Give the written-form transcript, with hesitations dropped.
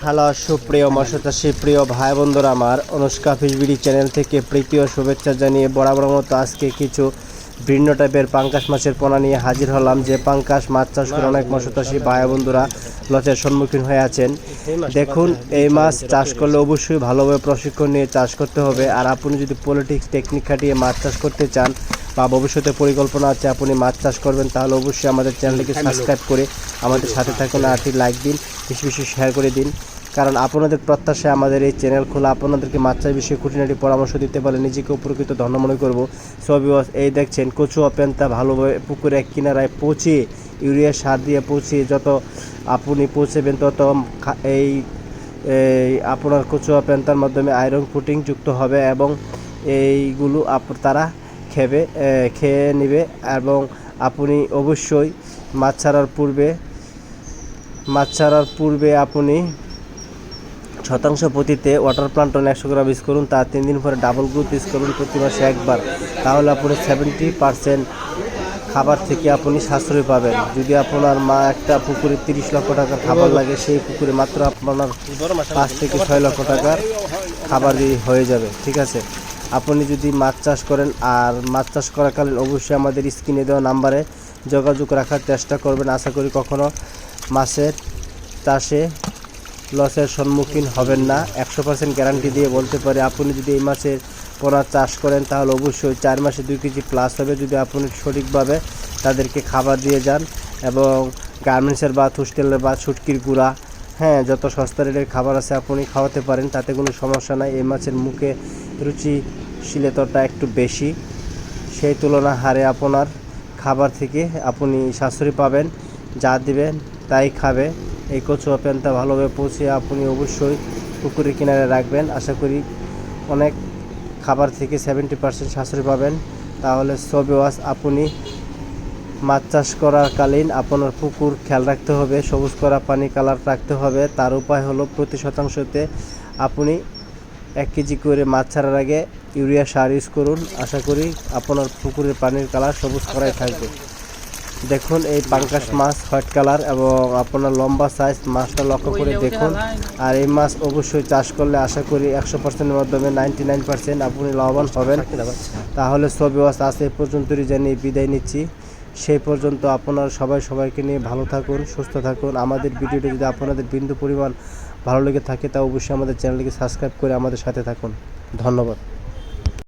Hello সুপ্রিয় মৎস্যচাষী প্রিয় ভাই বন্ধুরা, আমার অনুষ্কা ফিশবিড়ি চ্যানেল থেকে প্রীতি ও শুভেচ্ছা জানিয়ে বরাবর মতো আজকে কিছু ভিন্ন টাইপের পাঙ্কাশ মাছের পোনা নিয়ে হাজির হলাম। যে পাঙ্কাশ মাছ চাষ করে অনেক মৎস্যচাষী ভাই বন্ধুরা লসের সম্মুখীন হয়ে আছেন। দেখুন, এই মাছ চাষ করলে অবশ্যই ভালোভাবে প্রশিক্ষণ নিয়ে চাষ করতে হবে। আর আপনি যদি পলিটিক্স টেকনিক খাটিয়ে মাছ চাষ করতে চান বা ভবিষ্যতে পরিকল্পনা আছে আপনি মাছ চাষ করবেন, তাহলে অবশ্যই আমাদের চ্যানেলটিকে সাবস্ক্রাইব করে আমাদের সাথে থাকুন। আর একটি লাইক দিন, বেশি বেশি শেয়ার করে দিন, কারণ আপনাদের প্রত্যাশায় আমাদের এই চ্যানেল খোলা। আপনাদেরকে মাছ চাষ বিষয়ে খুঁটিনাটি পরামর্শ দিতে পারলে নিজেকে উপকৃত ধন্য মনে করবো। সবই এই দেখছেন কচুয়া পেন্তা ভালোভাবে পুকুরে এক কিনারায় পচিয়ে ইউরিয়া সার দিয়ে পচিয়ে যত আপনি পচেবেন তত এই আপনার কচুয়া পেন্তার মাধ্যমে আয়রন পুটিং যুক্ত হবে এবং এইগুলো তারা খেয়ে নেবে। এবং আপনি অবশ্যই মাছ ছাড়ার পূর্বে আপনি শতাংশ প্রতিতে ওয়াটার প্লান্টন 100 গ্রাম ইউজ করুন। তার 3 দিন পরে ডাবল গ্রোথ ইউজ করুন প্রতি মাসে একবার। তাহলে আপনি 70% খাবার থেকে আপনি সাশ্রয় পাবেন। যদি আপনার একটা পুকুরে 30 লক্ষ টাকার খাবার লাগে, সেই পুকুরে মাত্র আপনার 5 থেকে 6 লক্ষ টাকার খাবার হয়ে যাবে। ঠিক আছে, আপনি যদি মাছ চাষ করেন আর মাছ চাষ করাকালীন অবশ্যই আমাদের স্ক্রিনে দেওয়া নাম্বারে যোগাযোগ রাখার চেষ্টা করবেন। আশা করি কখনো মাছের চাষে লসের সম্মুখীন হবেন না। 100% গ্যারান্টি দিয়ে বলতে পারি। আপনি যদি এই মাছের পোনা চাষ করেন তাহলে অবশ্যই 4 মাসে 2 কেজি প্লাস হবে, যদি আপনি সঠিকভাবে তাদেরকে খাবার দিয়ে যান এবং গার্মেন্টসের বা হোস্টেলের বা শুটকির গুঁড়া, যত সস্তা রেটের খাবার আছে আপনি খাওয়াতে পারেন, তাতে কোনো সমস্যা নাই। এই মাছের মুখে রুচিশীলতাটা একটু বেশি, সেই তুলনা হারে আপনার খাবার থেকে আপনি সাশ্রয় পাবেন। যা দিবেন তাই খাবে। এই কচুয়া পেন্তা ভালোভাবে পৌঁছিয়ে আপনি অবশ্যই পুকুরের কিনারে রাখবেন। আশা করি অনেক খাবার থেকে 70% সাশ্রয় পাবেন। তাহলে সবেওয়াজ আপনি মাছ চাষ করাকালীন আপনার পুকুর খেয়াল রাখতে হবে, সবুজ করা পানি কালার রাখতে হবে। তার উপায় হলো প্রতি শতাংশতে আপনি 1 কেজি করে মাছ ছাড়ার আগে ইউরিয়া সার ইউজ করুন। আশা করি আপনার পুকুরের পানির কালার সবুজ করাই থাকবে। দেখুন, এই পাঙ্কাশ মাছ হোয়াইট কালার এবং আপনার লম্বা সাইজ মাছটা লক্ষ্য করে দেখুন। আর এই মাছ অবশ্যই চাষ করলে আশা করি 100%-এর মাধ্যমে 99% আপনি লাভবান হবেন। তাহলে সবেওয়াজ আছে এই পর্যন্তই জানিয়ে বিদায় নিচ্ছি। সেই পর্যন্ত আপনারা সবাইকে নিয়ে ভালো থাকুন, সুস্থ থাকুন। আমাদের ভিডিওটি যদি আপনাদের বিন্দু পরিমাণ ভালো লেগে থাকে তা অবশ্যই আমাদের চ্যানেলটিকে সাবস্ক্রাইব করে আমাদের সাথে থাকুন। ধন্যবাদ।